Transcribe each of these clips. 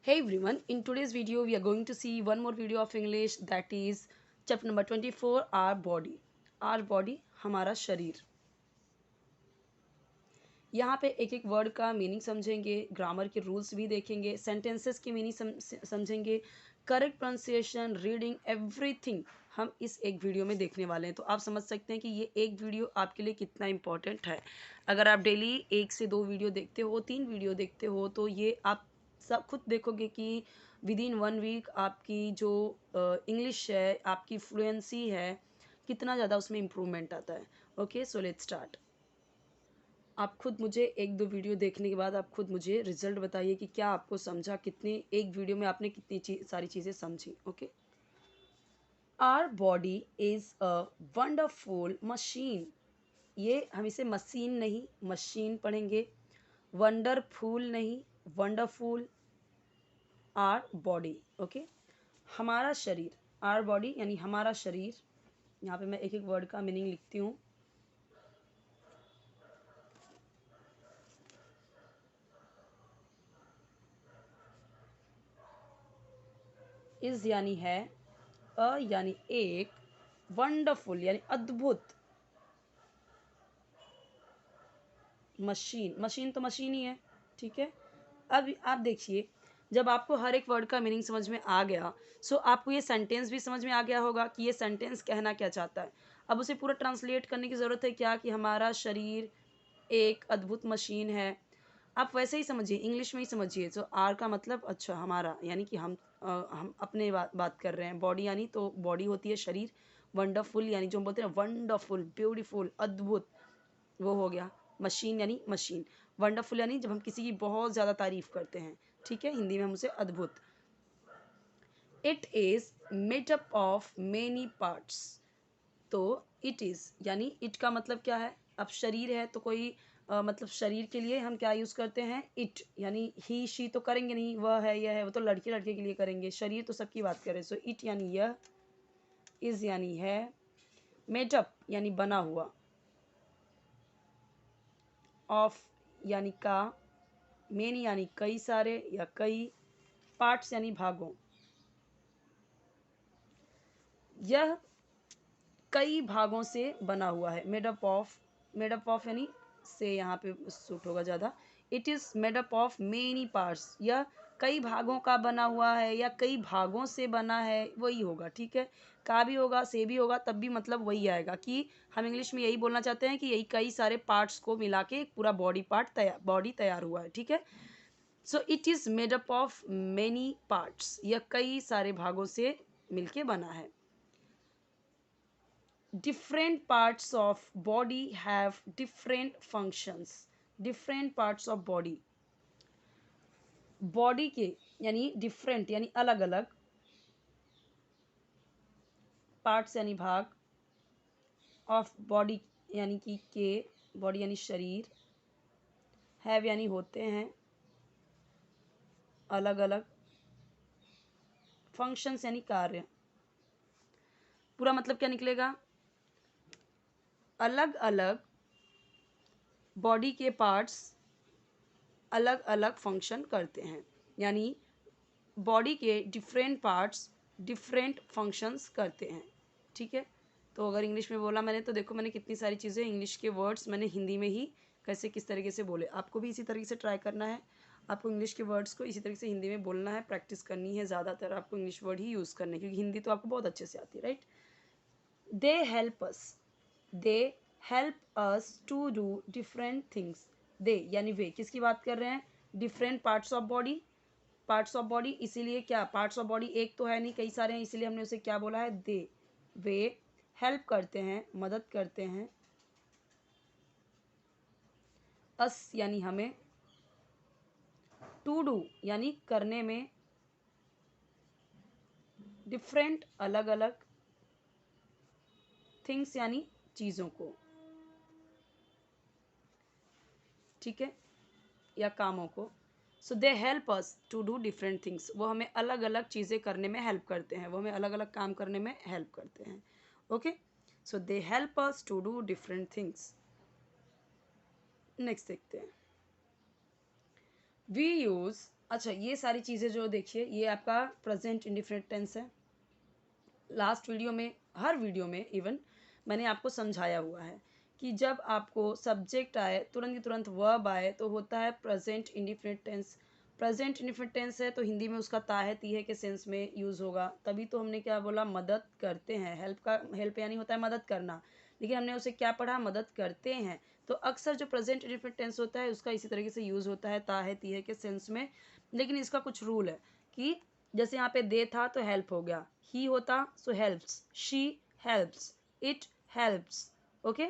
Hey everyone, in today's video we are going to see one more video of English, that is chapter number 24, our body. Our body, हमारा शरीर. यहाँ पे एक एक word का meaning समझेंगे, grammar के रूल्स भी देखेंगे, सेंटेंसेस की मीनिंग समझेंगे, करेक्ट प्रोनाउंसिएशन, रीडिंग, एवरीथिंग हम इस एक वीडियो में देखने वाले हैं. तो आप समझ सकते हैं कि ये एक वीडियो आपके लिए कितना इंपॉर्टेंट है. अगर आप डेली 1 से 2 वीडियो देखते हो, 3 वीडियो देखते हो, तो ये आप सब खुद देखोगे कि विद इन 1 वीक आपकी जो इंग्लिश है, आपकी फ्लुएंसी है, कितना ज़्यादा उसमें इम्प्रूवमेंट आता है. Okay, so let's start. आप खुद मुझे 1-2 वीडियो देखने के बाद आप खुद मुझे रिजल्ट बताइए कि क्या आपको समझा, कितनी एक वीडियो में आपने कितनी सारी चीज़ें समझी. Okay. Our body is a wonderful machine. ये हम इसे मशीन नहीं, मशीन पढ़ेंगे. वंडरफुल नहीं, वंडरफुल. Our body. ओके. हमारा शरीर, आवर बॉडी यानी हमारा शरीर. यहाँ पे मैं एक एक वर्ड का मीनिंग लिखती हूँ. इज़ यानी है, अ यानी एक, वंडरफुल यानी अद्भुत, मशीन. मशीन तो मशीन ही है. ठीक है. अब आप देखिए, जब आपको हर एक वर्ड का मीनिंग समझ में आ गया, सो आपको ये सेंटेंस भी समझ में आ गया होगा कि ये सेंटेंस कहना क्या चाहता है. अब उसे पूरा ट्रांसलेट करने की ज़रूरत है क्या, कि हमारा शरीर एक अद्भुत मशीन है. आप वैसे ही समझिए, इंग्लिश में ही समझिए. तो आर का मतलब अच्छा हमारा, यानी कि हम अपने बात कर रहे हैं. बॉडी यानी तो बॉडी होती है शरीर. वंडरफुल यानी जो हम बोलते हैं वंडरफुल, ब्यूटीफुल, अद्भुत, वो हो गया. मशीन यानी मशीन. वंडरफुल यानी जब हम किसी की बहुत ज़्यादा तारीफ़ करते हैं. ठीक है, हिंदी में हम उसे अद्भुत. It is made up of many parts. तो इट इज़ यानी इट का मतलब क्या है. अब शरीर है तो कोई मतलब शरीर के लिए हम क्या यूज़ करते हैं, इट. यानी ही शी तो करेंगे नहीं, वह है यह है, वो तो लड़के लड़के के लिए करेंगे. शरीर तो सबकी बात करें. सो इट यानी यह, इज़ यानी है, मेडअप यानी बना हुआ, ऑफ यानी का, मेनी यानी कई सारे या कई, पार्ट्स यानी भागों. यह कई भागों से बना हुआ है. मेडअप ऑफ, मेडअप ऑफ यानी से यहाँ पे सूट होगा ज़्यादा. It is made up of many parts. यह कई भागों का बना हुआ है या कई भागों से बना है, वही होगा. ठीक है. का भी होगा, से भी होगा, तब भी मतलब वही आएगा कि हम इंग्लिश में यही बोलना चाहते हैं कि यही कई सारे पार्ट्स को मिला के एक पूरा बॉडी पार्ट तैयार, बॉडी तैयार हुआ है. ठीक है. So it is made up of many parts. यह कई सारे भागों से मिलके बना है. Different parts of body have different functions. Different parts of body. Body के यानी डिफरेंट यानी अलग अलग, पार्ट्स यानी भाग, ऑफ बॉडी यानी कि के, बॉडी यानी शरीर, हैव यानी होते हैं, अलग अलग, फंक्शंस यानी कार्य. पूरा मतलब क्या निकलेगा, अलग अलग बॉडी के पार्ट्स अलग अलग फंक्शन करते हैं. यानी बॉडी के डिफरेंट पार्ट्स डिफरेंट फंक्शंस करते हैं. ठीक है. तो अगर इंग्लिश में बोला मैंने, तो देखो मैंने कितनी सारी चीज़ें, इंग्लिश के वर्ड्स मैंने हिंदी में ही कैसे किस तरीके से बोले. आपको भी इसी तरीके से ट्राई करना है. आपको इंग्लिश के वर्ड्स को इसी तरीके से हिंदी में बोलना है, प्रैक्टिस करनी है. ज़्यादातर आपको इंग्लिश वर्ड ही यूज़ करने हैं, क्योंकि हिंदी तो आपको बहुत अच्छे से आती है, right. They help us, they help us to do different things. They यानी वे, किसकी बात कर रहे हैं, different parts of body. Parts of body, इसीलिए क्या, पार्ट्स ऑफ बॉडी एक तो है नहीं, कई सारे हैं, इसीलिए हमने उसे क्या बोला है, दे. वे हेल्प करते हैं, मदद करते हैं. अस यानी हमें, टू डू यानी करने में, डिफरेंट अलग अलग, थिंग्स यानी चीज़ों को. ठीक है, या कामों को. So they help us to do different things. वो हमें अलग अलग चीज़ें करने में हेल्प करते हैं, वो हमें अलग अलग काम करने में हेल्प करते हैं. Okay. So they help us to do different things. Next देखते हैं. वी यूज़ अच्छा, ये सारी चीज़ें जो देखिए ये आपका प्रेजेंट इंडिफिनिट टेंस है। लास्ट वीडियो में, हर वीडियो में इवन मैंने आपको समझाया हुआ है कि जब आपको सब्जेक्ट आए तुरंत की तुरंत वर्ब आए तो होता है present indefinite tense. Present indefinite tense है तो हिंदी में उसका ता है ती है के सेंस में यूज़ होगा। तभी तो हमने क्या बोला, मदद करते हैं। हेल्प यानी होता है मदद करना, लेकिन हमने उसे क्या पढ़ा, मदद करते हैं। तो अक्सर जो प्रेजेंट इंडिफिनिट टेंस होता है उसका इसी तरीके से यूज़ होता है ता है ती है के सेंस में। लेकिन इसका कुछ रूल है कि जैसे यहाँ पे दे था तो हेल्प हो गया, ही होता so helps, she helps, it helps. Okay,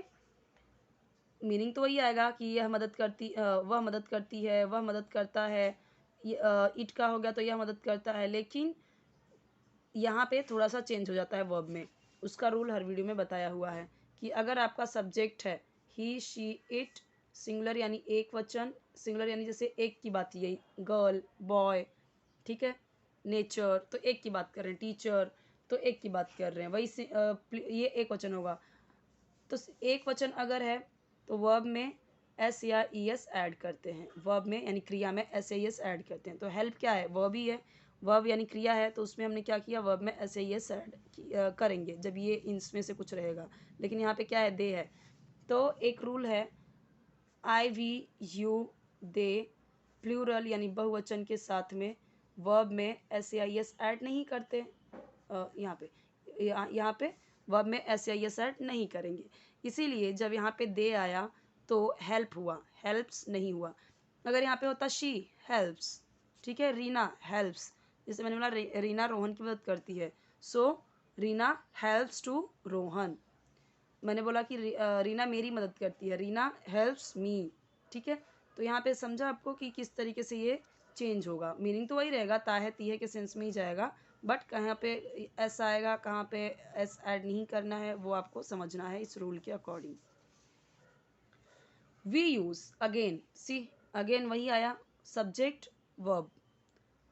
meaning तो वही आएगा कि यह मदद करती वह मदद करती है, वह मदद करता है। इट का हो गया तो यह मदद करता है, लेकिन यहाँ पे थोड़ा सा चेंज हो जाता है वर्ब में। उसका रूल हर वीडियो में बताया हुआ है कि अगर आपका सब्जेक्ट है ही शी इट, सिंगुलर यानी एक वचन, सिंगुलर यानी जैसे एक की बात, यही गर्ल बॉय, ठीक है, नेचर तो एक की बात कर रहे हैं, टीचर तो एक की बात कर रहे हैं, वही ये एक वचन होगा। तो एक वचन अगर है तो वर्ब में एस या ई एस ऐड करते हैं, वर्ब में यानी क्रिया में एस ए एस ऐड करते हैं। तो हेल्प क्या है, वर्ब ही है, वर्ब यानी क्रिया है, तो उसमें हमने क्या किया, वर्ब में एस ए एस ऐड करेंगे जब ये इनमें से कुछ रहेगा। लेकिन यहाँ पे क्या है, दे है। तो एक रूल है, आई वी यू दे प्लूरल यानी बहुवचन के साथ में वर्ब में एस आई एस ऐड नहीं करते। यहाँ पे वर्ब में एस आई एस ऐड नहीं करेंगे। इसीलिए जब यहाँ पे दे आया तो हेल्प हुआ, हेल्प्स नहीं हुआ। अगर यहाँ पे होता शी हेल्प्स, ठीक है, रीना हेल्प्स, जैसे मैंने बोला रीना रोहन की मदद करती है, सो रीना हेल्प्स टू रोहन। मैंने बोला कि रीना मेरी मदद करती है, रीना हेल्प्स मी, ठीक है। तो यहाँ पे समझा आपको कि किस तरीके से ये चेंज होगा। मीनिंग तो वही रहेगा, ता है ती है के सेंस में ही जाएगा, बट कहाँ पे एस आएगा, कहाँ पे एस ऐड नहीं करना है, वो आपको समझना है इस रूल के according. We use again, see again वही आया, सब्जेक्ट वर्ब,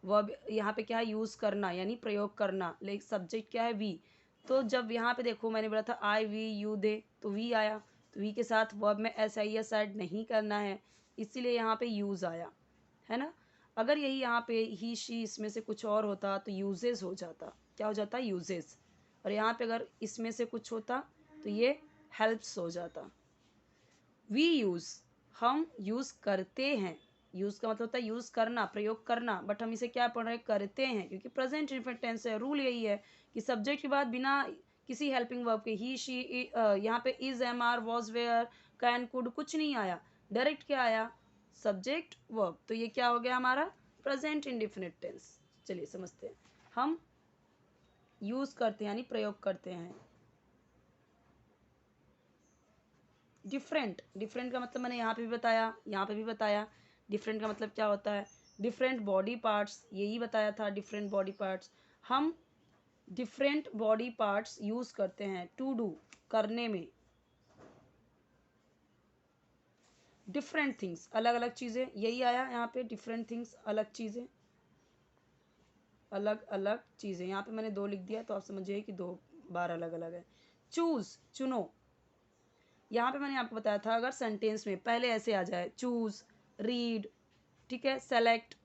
वर्ब यहाँ पे क्या है, यूज़ करना यानी प्रयोग करना, लेकिन सब्जेक्ट क्या है, वी। तो जब यहाँ पे देखो मैंने बोला था आई वी यू दे, तो वी आया, तो वी के साथ वर्ब में एस आई एस ऐड नहीं करना है, इसीलिए यहाँ पे यूज़ आया, है ना। अगर यही यहाँ पे ही शी इसमें से कुछ और होता तो यूजेस हो जाता, क्या हो जाता, यूजेस। और यहाँ पे अगर इसमें से कुछ होता तो ये हेल्प्स हो जाता। वी यूज़, हम यूज़ करते हैं, यूज़ का मतलब होता है यूज़ करना, प्रयोग करना, बट हम इसे क्या पढ़ रहे हैं, करते हैं, क्योंकि प्रेजेंट इंडिफिनिट टेंस है। रूल यही है कि सब्जेक्ट के बाद बिना किसी हेल्पिंग वर्ब के ही शी, यहाँ पे is am are was were can could कुछ नहीं आया, डायरेक्ट क्या आया, सब्जेक्ट वर्ब। तो ये क्या हो गया हमारा प्रेजेंट इंडिफिनिट टेंस। चलिए समझते हैं, हम यूज़ करते हैं यानी प्रयोग करते हैं। डिफरेंट, डिफरेंट का मतलब मैंने यहाँ पे भी बताया, यहाँ पे भी बताया। डिफरेंट का मतलब क्या होता है, डिफरेंट बॉडी पार्ट्स, यही बताया था, डिफरेंट बॉडी पार्ट्स। हम डिफरेंट बॉडी पार्ट्स यूज़ करते हैं टू डू, करने में। डिफरेंट थिंग्स, अलग अलग चीज़ें, यही आया यहाँ पे, डिफरेंट थिंग्स अलग चीज़ें, अलग अलग चीज़ें। यहाँ पे मैंने दो लिख दिया तो आप समझिए कि दो बार अलग अलग है। चूज़, चुनो, यहाँ पे मैंने आपको बताया था अगर सेंटेंस में पहले ऐसे आ जाए चूज़, रीड, ठीक है, सेलेक्ट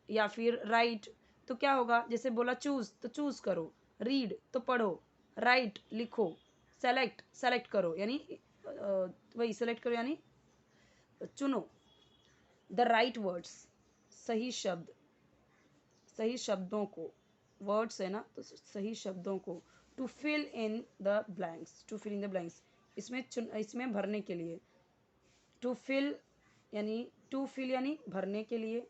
या फिर राइट, तो क्या होगा, जैसे बोला चूज़ तो चूज़ करो, रीड तो पढ़ो, राइट लिखो, सेलेक्ट सेलेक्ट करो यानी वही सेलेक्ट करो यानी चुनो, द राइट वर्ड्स, सही शब्द, सही शब्दों को, वर्ड्स है ना तो सही शब्दों को, to fill in the blanks, to fill in the blanks, इसमें भरने के लिए, टू फिल यानी टू फिल यानी भरने के लिए,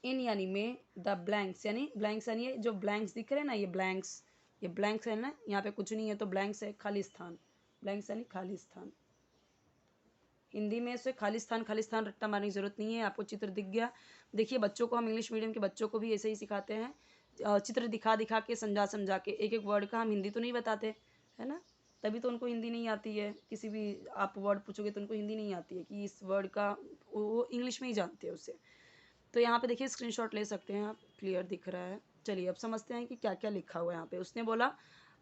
इन यानी में, द ब्लैंक्स यानी ब्लैंक्स यानी ये जो ब्लैंक्स दिख रहे हैं ना, ये ब्लैंक्स, ये ब्लैंक्स है ना, यहाँ पे कुछ नहीं है तो ब्लैंक्स है, खाली स्थान, ब्लैंक्स यानी खाली स्थान। हिंदी में इसे खाली स्थान रट्टा मारने की जरूरत नहीं है। आपको चित्र दिख गया, देखिए बच्चों को हम इंग्लिश मीडियम के बच्चों को भी ऐसे ही सिखाते हैं, चित्र दिखा दिखा के, समझा समझा के, एक एक वर्ड का हम हिंदी तो नहीं बताते, है ना, तभी तो उनको हिंदी नहीं आती है। किसी भी आप वर्ड पूछोगे तो उनको हिंदी नहीं आती है कि इस वर्ड का, वो इंग्लिश में ही जानते हैं उससे। तो यहाँ पे देखिए स्क्रीनशॉट ले सकते हैं आप, क्लियर दिख रहा है। चलिए अब समझते हैं कि क्या क्या लिखा हुआ है यहाँ पे। उसने बोला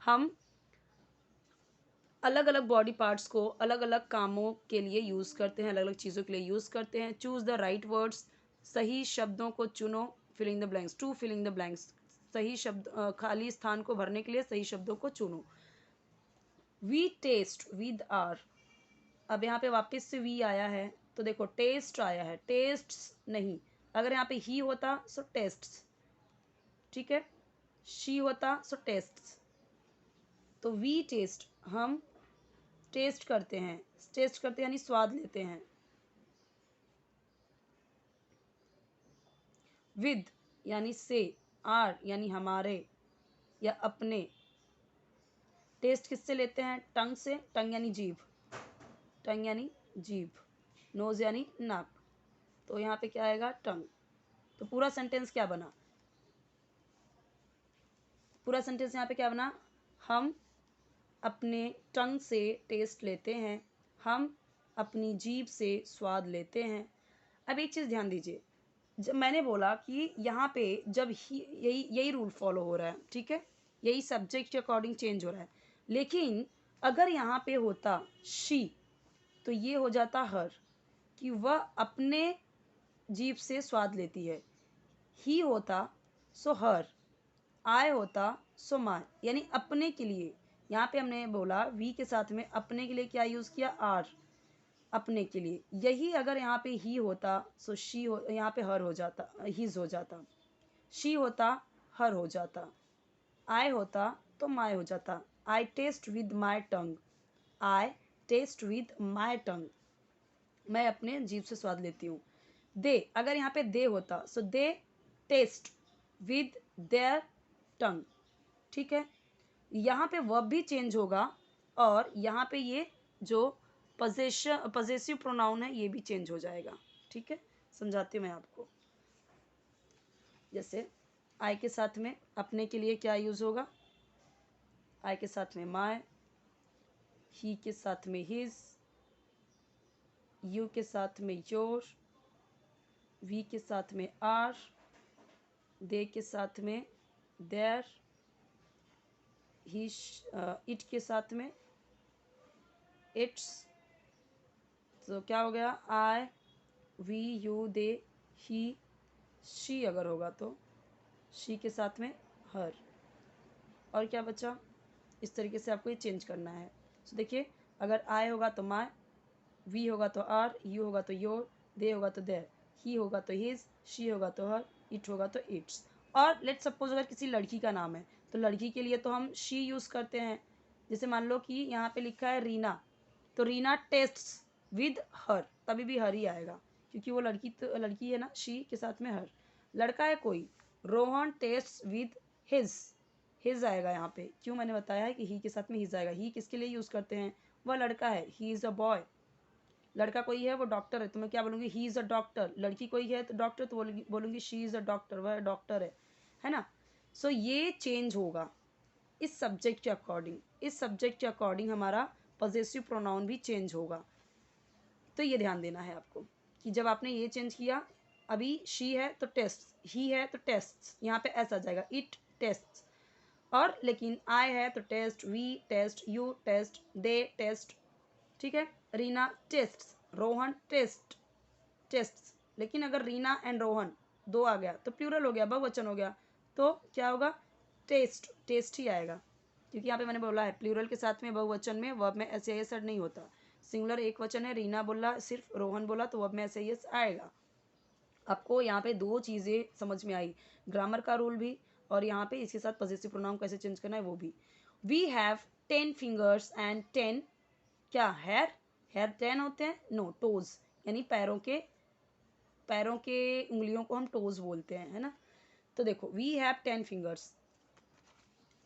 हम अलग अलग बॉडी पार्ट्स को अलग अलग कामों के लिए यूज़ करते हैं, अलग अलग चीज़ों के लिए यूज़ करते हैं। चूज़ द राइट वर्ड्स, सही शब्दों को चुनो। Filling the blanks, to filling the blanks, सही शब्द खाली स्थान को भरने के लिए सही शब्दों को चुनो। वी टेस्ट विद आर, अब यहाँ पे वापस से वी आया है तो देखो टेस्ट आया है, टेस्ट्स नहीं। अगर यहाँ पे ही होता सो टेस्ट्स, ठीक है। शी होता सो टेस्ट्स। तो वी टेस्ट, हम टेस्ट करते हैं, टेस्ट करते हैं यानी स्वाद लेते हैं। विद यानी से, आर यानी हमारे या अपने। टेस्ट किससे लेते हैं? टंग से, टंग यानी जीभ, टंग यानी जीभ, नोज यानी नाक, तो यहाँ पे क्या आएगा? टंग। तो पूरा सेंटेंस क्या बना? पूरा सेंटेंस यहाँ पे क्या बना? हम अपने टंग से टेस्ट लेते हैं, हम अपनी जीभ से स्वाद लेते हैं। अब एक चीज़ ध्यान दीजिए, जब मैंने बोला कि यहाँ पे जब ही यही यही रूल फॉलो हो रहा है, ठीक है, यही सब्जेक्ट के अकॉर्डिंग चेंज हो रहा है। लेकिन अगर यहाँ पे होता शी तो ये हो जाता हर, कि वह अपने जीभ से स्वाद लेती है। ही होता सो हर, आय होता सो माय, यानी अपने के लिए। यहाँ पे हमने बोला वी के साथ में अपने के लिए क्या यूज़ किया? आर, अपने के लिए। यही अगर यहाँ पे ही होता सो शी हो, यहाँ पे हर हो जाता, हिज हो जाता। शी होता हर हो जाता, आई होता तो माय हो जाता। I taste with my tongue, I taste with my tongue, मैं अपने जीभ से स्वाद लेती हूँ। दे, अगर यहाँ पे दे होता सो दे टेस्ट विद देयर टंग, ठीक है। यहाँ पे वर्ब भी चेंज होगा और यहाँ पे ये जो पजेसिव प्रोनाउन है ये भी चेंज हो जाएगा, ठीक है। समझाती हूँ मैं आपको। जैसे आई के साथ में अपने के लिए क्या यूज़ होगा? आई के साथ में माय, ही के साथ में हिज, यू के साथ में योर, वी के साथ में आर, दे के साथ में देयर, ही इट के साथ में इट्स। तो क्या हो गया? I, we, you, they, he, she अगर होगा तो शी के साथ में हर। और क्या बचा? इस तरीके से आपको ये चेंज करना है। तो देखिए, अगर आई होगा तो माय, वी होगा तो आर, यू होगा तो योर, दे होगा तो देयर, ही होगा तो हिज, शी होगा तो हर, इट होगा तो इट्स। और लेट सपोज अगर किसी लड़की का नाम है तो लड़की के लिए तो हम शी यूज़ करते हैं। जैसे मान लो कि यहाँ पे लिखा है रीना, तो रीना टेस्ट्स विद हर, तभी भी हर ही आएगा क्योंकि वो लड़की, तो लड़की है ना, शी के साथ में हर। लड़का है कोई, Rohan tests with his, his आएगा यहाँ पे। क्यों? मैंने बताया है कि ही के साथ में हिज आएगा। ही किसके लिए यूज़ करते हैं? वह लड़का है, ही इज़ अ बॉय। लड़का कोई है वो डॉक्टर है, तो मैं क्या बोलूँगी? He is a doctor. लड़की कोई है तो डॉक्टर, तो बोलूँगी शी इज़ अ डॉक्टर, वह डॉक्टर है ना। सो ये चेंज होगा इस सब्जेक्ट के अकॉर्डिंग, इस सब्जेक्ट के अकॉर्डिंग हमारा पॉजेसिव प्रोनाउन भी चेंज होगा। तो ये ध्यान देना है आपको कि जब आपने ये चेंज किया, अभी शी है तो टेस्ट, ही है तो टेस्ट, यहाँ पे ऐसा आ जाएगा इट टेस्ट। और लेकिन आई है तो test, we test, you test, they test, ठीक है। Reena test, Rohan test, test. लेकिन अगर रीना एंड रोहन दो आ गया तो प्लूरल हो गया, बहुवचन हो गया, तो क्या होगा? टेस्ट, टेस्ट ही आएगा क्योंकि यहाँ पे मैंने बोला है प्लूरल के साथ में बहुवचन में वर्ब में ऐसे एस नहीं होता। सिंगुलर एक वचन है, रीना बोला, सिर्फ रोहन बोला, तो वर्ब में ऐसे एस आएगा। आपको यहाँ पे दो चीज़ें समझ में आई, ग्रामर का रूल भी और यहाँ पे इसके साथ पॉजेसिव प्रोनाउन कैसे चेंज करना है वो भी। वी हैव 10 फिंगर्स एंड 10 क्या हेयर, हेयर 10 होते हैं? नो, टोज, यानी पैरों के उंगलियों को हम टोज बोलते हैं, है ना। तो देखो वी हैव 10 फिंगर्स,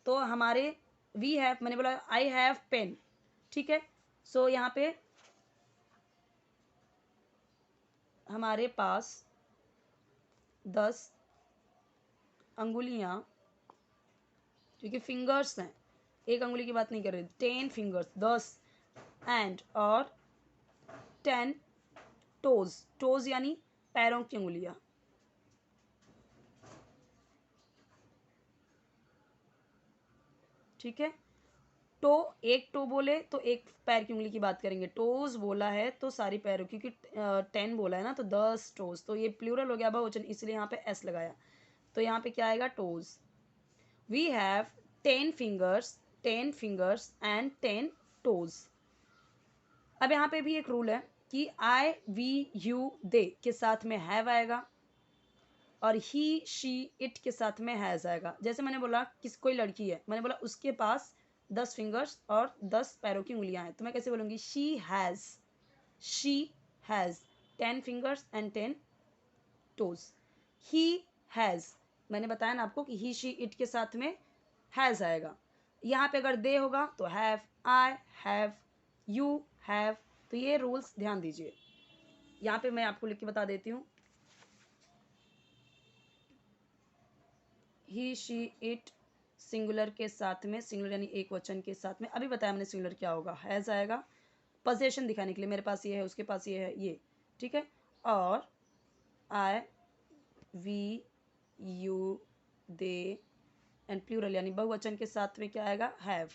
तो हमारे वी हैव, मैंने बोला आई हैव पेन, ठीक है। सो यहाँ पे हमारे पास 10 अंगुलियाँ, क्योंकि फिंगर्स हैं, एक अंगुली की बात नहीं कर रहे, 10 फिंगर्स, 10, एंड और 10 टोज, टोज यानी पैरों की उंगलियाँ, ठीक है। टो, एक टो बोले तो एक पैर की उंगली की बात करेंगे, टोज बोला है तो सारी पैरों, क्योंकि 10 बोला है ना, तो 10 टोज, तो ये प्लूरल हो गया बहुवचन, इसलिए यहाँ पे एस लगाया, तो यहाँ पे क्या आएगा, toes. We have 10 fingers, 10 fingers and 10 toes. अब यहाँ पे भी एक रूल है कि आई वी यू दे के साथ में हैव आएगा और ही शी इट के साथ में हैज आएगा। जैसे मैंने बोला किस कोई लड़की है, मैंने बोला उसके पास 10 फिंगर्स और 10 पैरों की उंगलियां हैं, तो मैं कैसे बोलूँगी, she has 10 fingers and 10 toes. He has, मैंने बताया ना आपको कि ही शी इट के साथ में हैज़ आएगा। यहाँ पे अगर दे होगा तो have, I have, you have, तो ये रूल्स ध्यान दीजिए। यहाँ पे मैं आपको लिख के बता देती हूँ, ही शी इट सिंगुलर के साथ में, सिंगुलर यानी एक वचन के साथ में, अभी बताया मैंने सिंगुलर क्या होगा, हैज़ आएगा पोजीशन दिखाने के लिए, मेरे पास ये है, उसके पास ये है, ये ठीक है। और I we you they and plural यानी बहुवचन के साथ में क्या आएगा, हैव।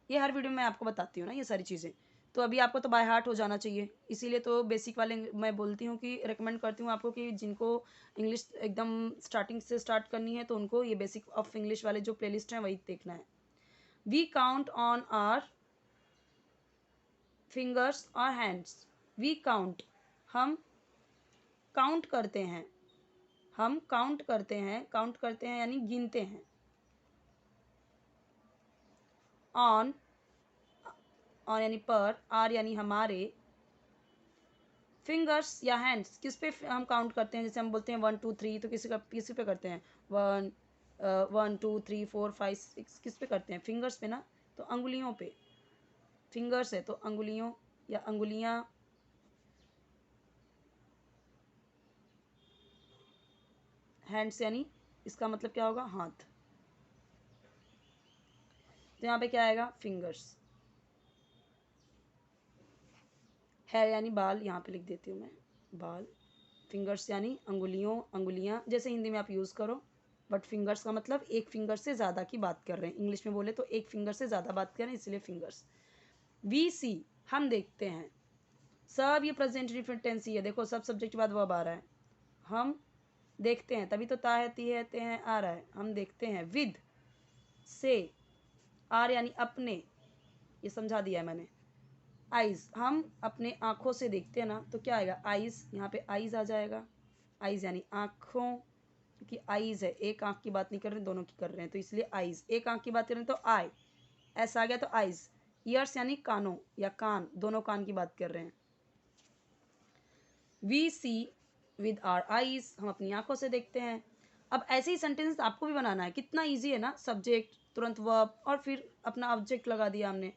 ये हर वीडियो में मैं आपको बताती हूँ ना ये सारी चीज़ें, तो अभी आपको तो बाय हार्ट हो जाना चाहिए, इसीलिए तो बेसिक वाले मैं बोलती हूँ कि रिकमेंड करती हूँ आपको कि जिनको इंग्लिश एकदम स्टार्टिंग से स्टार्ट करनी है तो उनको ये बेसिक ऑफ इंग्लिश वाले जो प्लेलिस्ट हैं वही देखना है। We count on our fingers और हैंड्स, वी काउंट, हम काउंट करते हैं, हम काउंट करते हैं, काउंट करते हैं यानी गिनते हैं। ऑन, ऑन यानी पर, आर यानी हमारे, फिंगर्स या हैंड्स किस पे हम काउंट करते हैं, जैसे हम बोलते हैं 1 2 3, तो किसी पे करते हैं, 1 2 3 4 5 6, किस पे करते हैं, फिंगर्स पे ना, तो अंगुलियों पे, फिंगर्स है तो अंगुलियों या अंगुलियां, हैंड्स यानी इसका मतलब क्या होगा, हाथ, तो यहाँ पे क्या आएगा, फिंगर्स। हेयर यानी बाल, यहाँ पे लिख देती हूँ मैं, बाल। फिंगर्स यानी अंगुलियों, अंगुलियाँ, जैसे हिंदी में आप यूज़ करो, बट फिंगर्स का मतलब एक फिंगर से ज़्यादा की बात कर रहे हैं, इंग्लिश में बोले तो एक फिंगर से ज़्यादा बात कर रहे हैं, इसलिए फिंगर्स। वी सी, हम देखते हैं, सब ये प्रेजेंट इंडेफिनिट टेंस ही है, देखो सब सब्जेक्ट के बाद वर्ब आ रहा है, हम देखते हैं, तभी तो ता है, ती है, ते हैं आ रहा है, हम देखते हैं। विद, से, आर यानी अपने, ये समझा दिया है मैंने। आइज़, हम अपने आँखों से देखते हैं ना, तो क्या आएगा, आइज़, यहाँ पे आइज़ आ जाएगा, आइज़ यानी आँखों, क्योंकि आइज़ है, एक आँख की बात नहीं कर रहे हैं, दोनों की कर रहे हैं, तो इसलिए आइज़, एक आँख की बात कर रहे हैं तो आई, ऐसा आ गया तो आइज़। ईयर्स यानी कानों या कान, दोनों कान की बात कर रहे हैं। We see with our eyes, हम अपनी आँखों से देखते हैं। अब ऐसे ही सेंटेंस आपको भी बनाना है, कितना ईजी है ना, सब्जेक्ट तुरंत वर्ब और फिर अपना ऑब्जेक्ट लगा दिया हमने।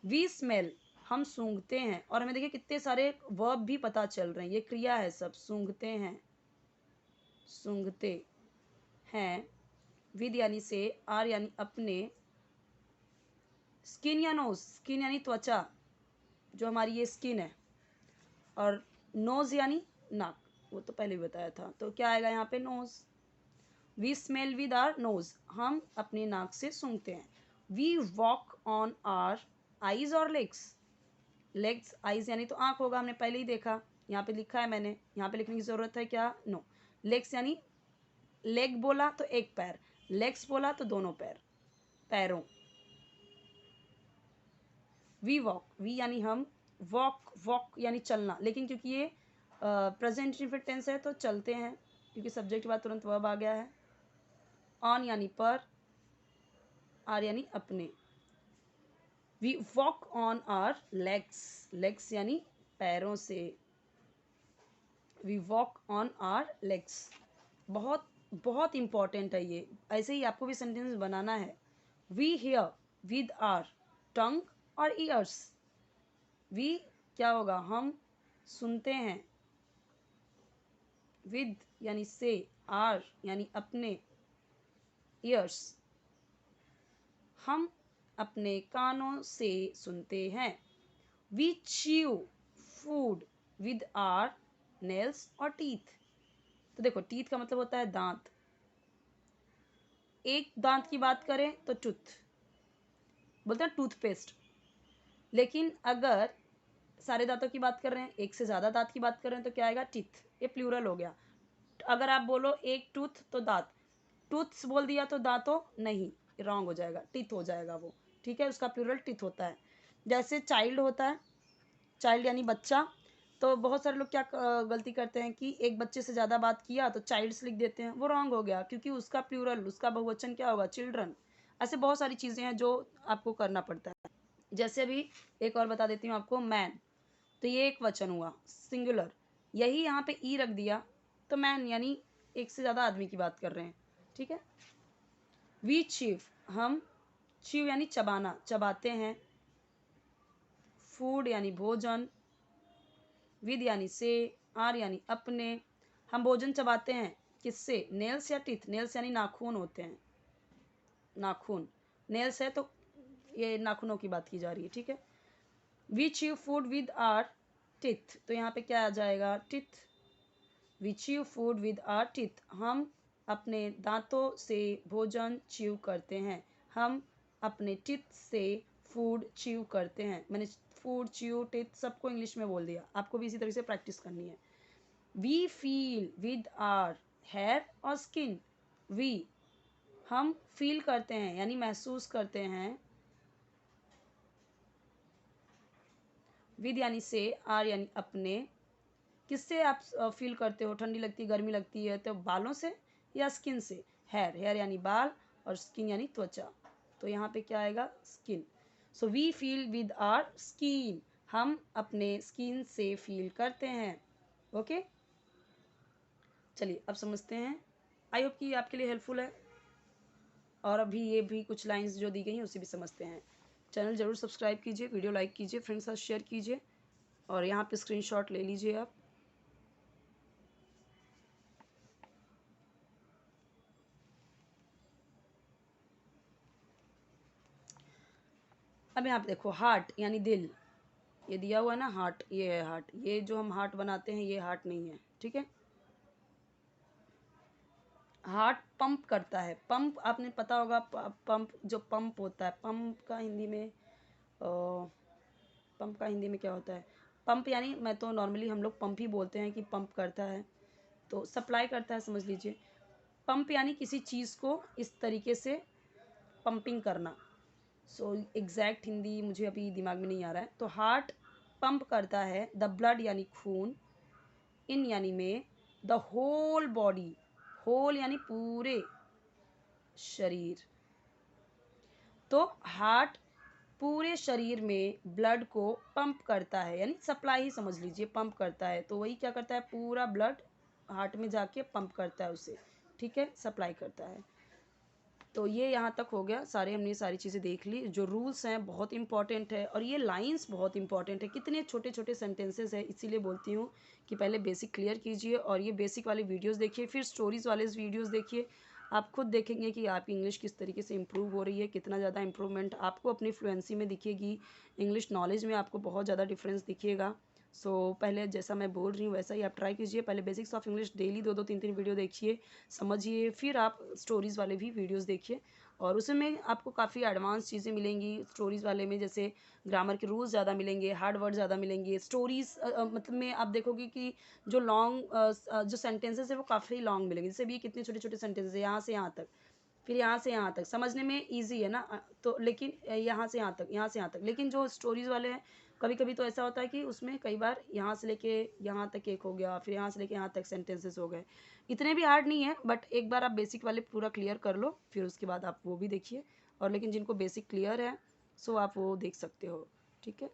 वी स्मेल, हम सूंघते हैं, और हमें देखिए कितने सारे वर्ब भी पता चल रहे हैं, ये क्रिया है सब, सूंघते हैं, सूंघते हैं। विद यानी से, आर यानी अपने, स्किन या नोज, स्किन यानी त्वचा, जो हमारी ये स्किन है, और नोज यानी नाक, वो तो पहले भी बताया था, तो क्या आएगा यहाँ पे, nose. We smell with our nose, हम अपनी नाक से सूंघते हैं। We walk on our eyes और लेग्स, लेग्स आईज यानी तो आंख होगा, हमने पहले ही देखा, यहाँ पे लिखा है मैंने, यहाँ पे लिखने की जरूरत है क्या, नो। लेग्स यानी लेग बोला तो एक पैर, लेग्स बोला तो दोनों पैर, पैरों। वी वॉक, वी यानी हम, वॉक, वॉक यानी चलना, लेकिन क्योंकि ये प्रेजेंट इंडेफिनिट टेंस है तो चलते हैं, क्योंकि सब्जेक्ट के बाद तुरंत वर्ब आ गया है। ऑन यानी पर, आर यानी अपने। We walk on our legs, legs यानी पैरों से, we walk on our legs. बहुत बहुत इंपॉर्टेंट है ये, ऐसे ही आपको भी सेंटेंस बनाना है। We hear with our tongue और ईयर्स, वी क्या होगा, हम सुनते हैं, विद यानी से, आर यानी अपने, ईयर्स हम अपने कानों से सुनते हैं। We chew food with our nails और टीथ, तो देखो टीथ का मतलब होता है दांत, एक दांत की बात करें तो टूथ। बोलते हैं टूथपेस्ट। लेकिन अगर सारे दांतों की बात कर रहे हैं, एक से ज़्यादा दांत की बात कर रहे हैं, तो क्या आएगा? टीथ। ये प्लूरल हो गया। अगर आप बोलो एक टूथ तो दांत, टूथ्स बोल दिया तो दांतों, नहीं, रॉन्ग हो जाएगा, टीथ हो जाएगा वो। ठीक है, उसका प्लूरल टीथ होता है। जैसे चाइल्ड होता है, चाइल्ड यानी बच्चा, तो बहुत सारे लोग क्या गलती करते हैं कि एक बच्चे से ज़्यादा बात किया तो चाइल्ड्स लिख देते हैं, वो रॉन्ग हो गया, क्योंकि उसका प्लूरल, उसका बहुवचन क्या होगा? चिल्ड्रन। ऐसे बहुत सारी चीज़ें हैं जो आपको करना पड़ता है। जैसे अभी एक और बता देती हूँ आपको, मैन, तो ये एक वचन हुआ, सिंगुलर। यही यहाँ पे ई रख दिया तो मैन यानी एक से ज़्यादा आदमी की बात कर रहे हैं। ठीक है। वी चीव, हम, चीव यानी चबाना, चबाते हैं। फूड यानी भोजन। विद यानी से। आर यानी अपने। हम भोजन चबाते हैं किससे? नेल्स या टीथ? नेल्स यानी नाखून होते हैं, नाखून। नेल्स है तो ये नाखूनों की बात की जा रही है। ठीक है। We chew food with our teeth, तो यहाँ पे क्या आ जाएगा? Teeth. We chew food with our teeth, हम अपने दांतों से भोजन च्यू करते हैं। हम अपने टीथ से फूड च्यू करते हैं। मैंने फूड, च्यू, टीथ सबको इंग्लिश में बोल दिया, आपको भी इसी तरह से प्रैक्टिस करनी है। We feel with our hair और स्किन। वी, हम फील करते हैं यानी महसूस करते हैं। विद यानी से, आर यानी अपने। किससे आप फील करते हो? ठंडी लगती है, गर्मी लगती है, तो बालों से या स्किन से? हेयर, हेयर यानी बाल, और स्किन यानी त्वचा, तो यहाँ पे क्या आएगा? Skin. So we feel with our skin, हम अपने स्किन से फील करते हैं। ओके, चलिए अब समझते हैं। आई होप कि आपके लिए हेल्पफुल है, और अभी ये भी कुछ लाइंस जो दी गई हैं उसे भी समझते हैं। चैनल ज़रूर सब्सक्राइब कीजिए, वीडियो लाइक कीजिए, फ्रेंड्स के साथ शेयर कीजिए, और यहाँ पे स्क्रीनशॉट ले लीजिए आप। अब यहाँ पे देखो, हार्ट यानी दिल, ये दिया हुआ है ना, हार्ट, ये है हार्ट। ये जो हम हार्ट बनाते हैं ये हार्ट नहीं है। ठीक है। हार्ट पंप करता है, पंप आपने पता होगा, पंप, जो पंप होता है, पंप का हिंदी में पंप का हिंदी में क्या होता है? पंप यानी, मैं तो नॉर्मली हम लोग पंप ही बोलते हैं कि पंप करता है, तो सप्लाई करता है, समझ लीजिए। पंप यानी किसी चीज़ को इस तरीके से पंपिंग करना। सो एग्जैक्ट हिंदी मुझे अभी दिमाग में नहीं आ रहा है। तो हार्ट पंप करता है द ब्लड यानी खून, इन यानी में, द होल बॉडी, होल यानी पूरे शरीर, तो हार्ट पूरे शरीर में ब्लड को पंप करता है, यानी सप्लाई ही समझ लीजिए, पंप करता है। तो वही क्या करता है? पूरा ब्लड हार्ट में जाके पंप करता है उसे। ठीक है, सप्लाई करता है। तो ये यहाँ तक हो गया, हमने सारी चीज़ें देख ली। जो रूल्स हैं बहुत इंपॉर्टेंट है, और ये लाइंस बहुत इंपॉर्टेंट है। कितने छोटे छोटे सेंटेंसेस है, इसीलिए बोलती हूँ कि पहले बेसिक क्लियर कीजिए, और ये बेसिक वाले वीडियोस देखिए, फिर स्टोरीज़ वाले वीडियोस देखिए। आप खुद देखेंगे कि आपकी इंग्लिश किस तरीके से इम्प्रूव हो रही है, कितना ज़्यादा इम्प्रूवमेंट आपको अपनी फ्लुएंसी में दिखेगी, इंग्लिश नॉलेज में आपको बहुत ज़्यादा डिफरेंस दिखेगा। सो पहले जैसा मैं बोल रही हूँ वैसा ही आप ट्राई कीजिए। पहले basics of English daily 2-2 3-3 video देखिए, समझिए, फिर आप स्टोरीज़ वाले भी वीडियोस देखिए, और उसमें आपको काफ़ी एडवांस चीज़ें मिलेंगी। स्टोरीज़ वाले में जैसे ग्रामर के रूल्स ज़्यादा मिलेंगे, हार्ड वर्ड ज़्यादा मिलेंगे। स्टोरीज़ मतलब में आप देखोगे कि जो लॉन्ग जो सेंटेंसेस है वो काफ़ी लॉन्ग मिलेंगे। जैसे भी ये कितने छोटे छोटे सेंटेंसेस है, यहाँ से यहाँ तक, फिर यहाँ से यहाँ तक, समझने में ईजी है ना, तो लेकिन यहाँ से यहाँ तक, यहाँ से यहाँ तक। लेकिन जो स्टोरीज़ वाले हैं, कभी कभी तो ऐसा होता है कि उसमें कई बार यहाँ से लेके यहाँ तक एक हो गया, फिर यहाँ से लेके यहाँ तक सेंटेंसेस हो गए। इतने भी हार्ड नहीं है, बट एक बार आप बेसिक वाले पूरा क्लियर कर लो, फिर उसके बाद आप वो भी देखिए। और लेकिन जिनको बेसिक क्लियर है, सो आप वो देख सकते हो। ठीक है।